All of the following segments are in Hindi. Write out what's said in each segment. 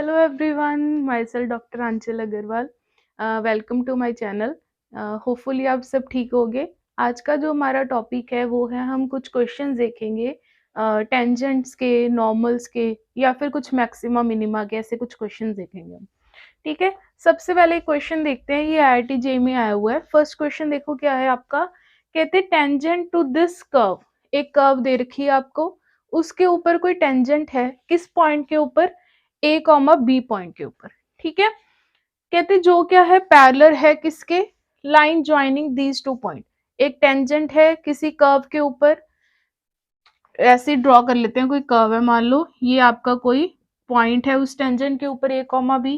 Hello everyone, myself doctor Anchal Agrawal. Welcome to my channel. Hopefully आप सब ठीक होगे। आज का जो हमारा टॉपिक है वो है, हम कुछ क्वेश्चंस देखेंगे टेंजेंट्स के, नॉर्मल्स के या फिर कुछ मैक्सिमा मिनिमा के, ऐसे कुछ क्वेश्चंस देखेंगे हम। ठीक है, सबसे पहले क्वेश्चन देखते हैं, ये IIT JEE में आया हुआ है। फर्स्ट क्वेश्चन देखो क्या है आपका। कहते हैं टेंजेंट टू दिस कर्व, एक कर्व दे रखी है आपको, उसके ऊपर कोई टेंजेंट है, किस पॉइंट के ऊपर, A कॉमा B पॉइंट के ऊपर। ठीक है, कहते जो क्या है, पैरेलल है किसके, line joining these two point. एक टेंजेंट है किसी कर्व के ऊपर, ऐसे ड्रॉ कर लेते हैं, कोई कर्व है, मान लो ये आपका कोई पॉइंट है, उस टेंजेंट के ऊपर A कॉमा B,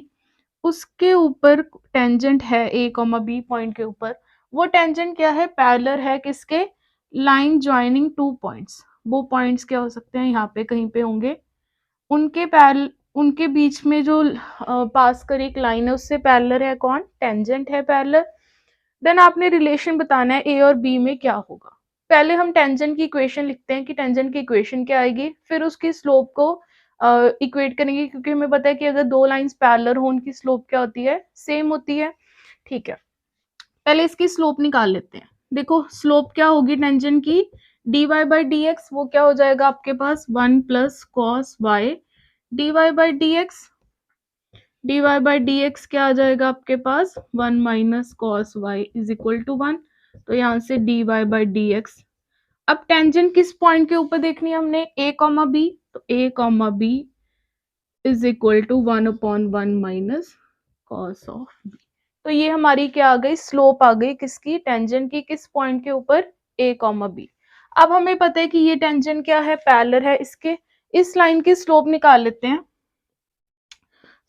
उसके ऊपर टेंजेंट है A कॉमा B पॉइंट के ऊपर। वो टेंजेंट क्या है, पैरेलल है किसके, लाइन ज्वाइनिंग टू पॉइंट्स। वो पॉइंट्स क्या हो सकते हैं, यहाँ पे कहीं पे होंगे, उनके पैरेलल, उनके बीच में जो पास कर एक लाइन है, उससे पैरेलल है कौन, टेंजेंट है पैरेलल। देन आपने रिलेशन बताना है ए और बी में क्या होगा। पहले हम टेंजेंट की इक्वेशन लिखते हैं कि टेंजेंट की इक्वेशन क्या आएगी, फिर उसकी स्लोप को इक्वेट करेंगे, क्योंकि हमें पता है कि अगर दो लाइंस पैरेलल हो, उनकी स्लोप क्या होती है, सेम होती है। ठीक है, पहले इसकी स्लोप निकाल लेते हैं। देखो स्लोप क्या होगी टेंजेंट की, dy बाई डी एक्स, वो क्या हो जाएगा आपके पास, 1 plus cos y dy by d x. dy by d x क्या आ जाएगा आपके पास, 1 minus cos y is equal to 1। तो यहाँ से dy बाई डी एक्स। अब टेंजेंट किस पॉइंट के ऊपर देखनी है हमने, a कॉमा b, तो a comma b is equal to 1 upon 1 minus cos of b। तो ये हमारी क्या आ गई, स्लोप आ गई किसकी, टेंजेंट की, किस पॉइंट के ऊपर, a कॉमा b। अब हमें पता है कि ये टेंजेंट क्या है, पैरेलल है इसके। इस लाइन की स्लोप निकाल लेते हैं।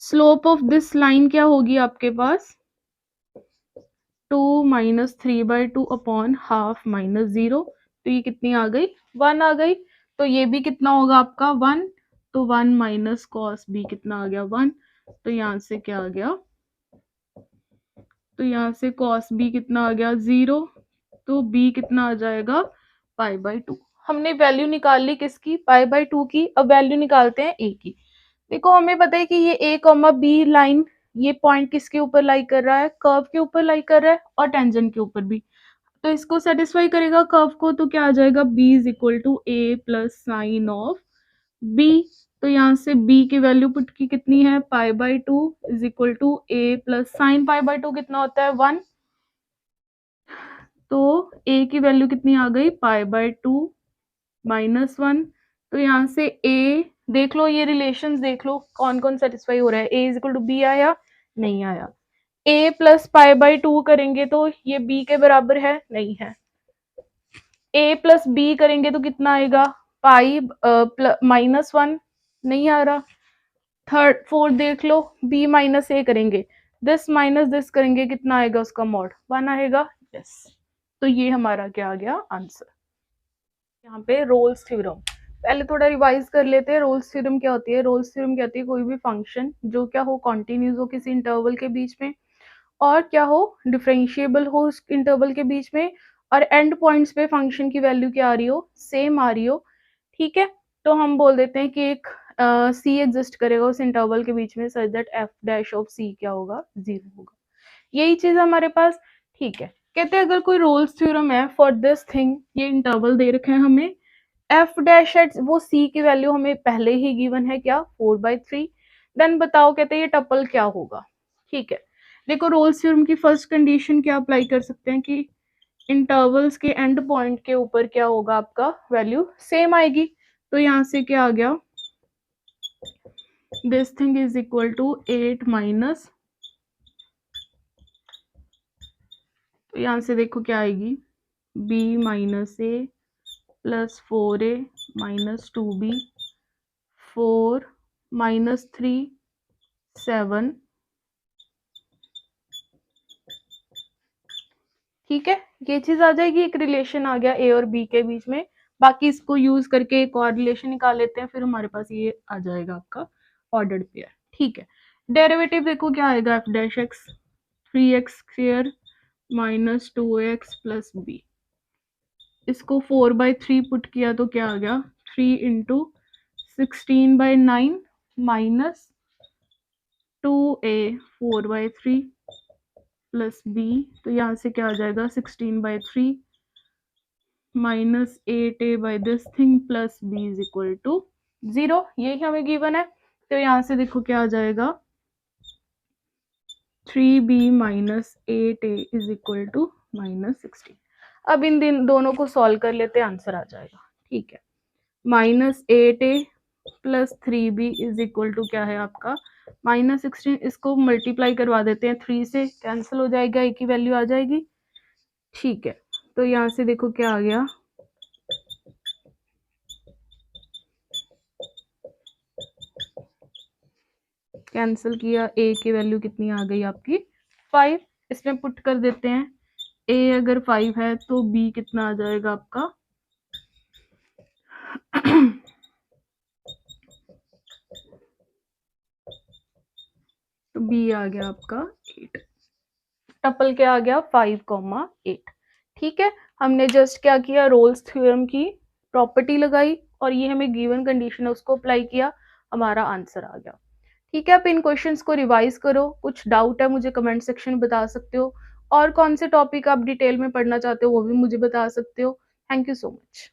स्लोप ऑफ दिस लाइन क्या होगी आपके पास, 2 माइनस 3/2 अपॉन हाफ माइनस 0। तो ये कितनी आ गई, 1 आ गई। तो ये भी कितना होगा आपका, 1। तो 1 माइनस कॉस बी कितना आ गया, 1। तो यहाँ से क्या आ गया, तो यहाँ से कॉस बी कितना आ गया, 0। तो बी कितना आ जाएगा, π/2। हमने वैल्यू निकाल ली किसकी, π/2 की। अब वैल्यू निकालते हैं ए की। देखो हमें पता है कि ये a कॉमा बी लाइन, ये पॉइंट किसके ऊपर लाई कर रहा है, कर्व के ऊपर लाई कर रहा है, और टेंजेंट के ऊपर भी। तो इसको सेटिस्फाई करेगा कर्व को, तो क्या आ जाएगा, b is equal to a plus sine of b। तो यहाँ से b की वैल्यू पुट की, कितनी है, π/2 is equal to a plus sine π/2 कितना होता है, 1। तो a की वैल्यू कितनी आ गई, π/2 माइनस 1। तो यहाँ से a देख लो, ये रिलेशंस देख लो कौन कौन सेटिस्फाई हो रहा है, a is equal to b आया, नहीं आया। a प्लस π/2 करेंगे तो ये b के बराबर है, नहीं है। a प्लस बी करेंगे तो कितना आएगा, पाई माइनस 1, नहीं आ रहा। थर्ड फोर्थ देख लो, b माइनस a करेंगे, दिस माइनस दिस करेंगे, कितना आएगा उसका मॉड, 1 आएगा। यस, तो ये हमारा क्या आ गया आंसर। यहाँ पे रोल्स थ्योरम, पहले थोड़ा रिवाइज कर लेते हैं। रोल्स थ्योरम क्या होती है, रोल्स थ्योरम क्या होती है, कोई भी फंक्शन जो क्या हो, कॉन्टिन्यूस हो किसी इंटरवल के बीच में, और क्या हो, डिफरेंशिएबल हो उस इंटरवल के बीच में, और एंड पॉइंट्स पे फंक्शन की वैल्यू क्या आ रही हो, सेम आ रही हो। ठीक है, तो हम बोल देते हैं कि एक सी एग्जिस्ट करेगा उस इंटरवल के बीच में, such that f dash of c क्या होगा, 0 होगा। यही चीज हमारे पास। ठीक है, कहते हैं अगर कोई रोल्स थ्योरम है फॉर दिस थिंग, ये इंटरवल दे रखे हैं हमें, एफ डैश एट, वो सी की वैल्यू हमें पहले ही गिवन है क्या, 4/3। देन बताओ, कहते हैं ये टपल क्या होगा। ठीक है, देखो रोल्स थ्योरम की फर्स्ट कंडीशन क्या अप्लाई कर सकते हैं कि इंटरवल्स के एंड पॉइंट के ऊपर क्या होगा, आपका वैल्यू सेम आएगी। तो यहाँ से क्या आ गया, this thing is equal to 8 minus, तो यहाँ से देखो क्या आएगी, b minus A plus 4a minus 2b, 4 minus 3 7। ठीक है, ये चीज आ जाएगी, एक रिलेशन आ गया ए और बी के बीच में। बाकी इसको यूज करके एक और रिलेशन निकाल लेते हैं, फिर हमारे पास ये आ जाएगा आपका ऑर्डर्ड पेयर। ठीक है, डेरिवेटिव देखो क्या आएगा, f dash x 3x square minus 2x plus b. इसको 4/3 पुट किया तो क्या आ गया, 3 into 16/9 minus 2a 4/3 plus b, तो यहाँ से क्या आ जाएगा 16/3 minus 8a by this thing plus b is equal to 0। यही हमें गिवन है, तो यहाँ से देखो क्या आ जाएगा 3b minus 8a is equal to -16। अब इन दोनों को सॉल्व कर लेते हैं, आंसर आ जाएगा। ठीक है, -8a plus 3b is equal to क्या है आपका -16। इसको मल्टीप्लाई करवा देते हैं 3 से, कैंसिल हो जाएगा, एक ही वैल्यू आ जाएगी। ठीक है, तो यहाँ से देखो क्या आ गया कैंसिल किया, a की वैल्यू कितनी आ गई आपकी 5। इसमें पुट कर देते हैं, a अगर 5 है तो b कितना आ जाएगा आपका तो b आ गया आपका 8, टपल क्या आ गया 5,8। ठीक है, हमने जस्ट क्या किया, रोल्स थ्योरम की प्रॉपर्टी लगाई और ये हमें गिवन कंडीशन है उसको अप्लाई किया, हमारा आंसर आ गया। ठीक है, आप इन क्वेश्चंस को रिवाइज करो, कुछ डाउट है मुझे कमेंट सेक्शन में बता सकते हो, और कौन से टॉपिक आप डिटेल में पढ़ना चाहते हो वो भी मुझे बता सकते हो। Thank you so much.